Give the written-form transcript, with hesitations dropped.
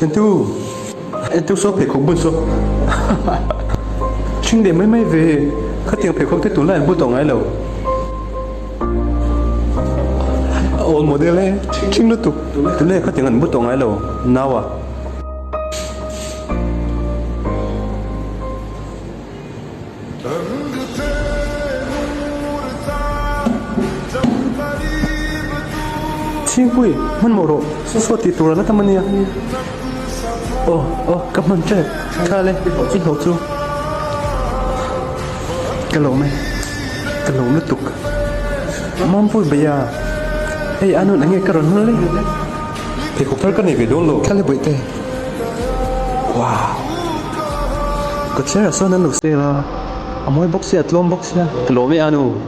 Entu số phải không buồn số. Chính để mấy về, các tiền phải không thể tốn lại bút tổng ai đâu. Ôn một đứa lên, chính nó tụ lên các tiền ăn bút tổng ai đâu, nào à? Chính quy, mình mở rộng, số tiền tụ ra nó tầm nhiêu? Cảm ơn trời, khá lên, ít hộp chú. Cái lỗ nó tục. Mong vui bây giờ. Ê, anh nghe cái rộn hơn lên. Thì cũng phải cái này về đúng lộ. Khá lên bụi tê. Wow. Có chết là sao nó nụ xe là. Mỗi bốc xe, lông bốc xe. Cái lỗ với anh.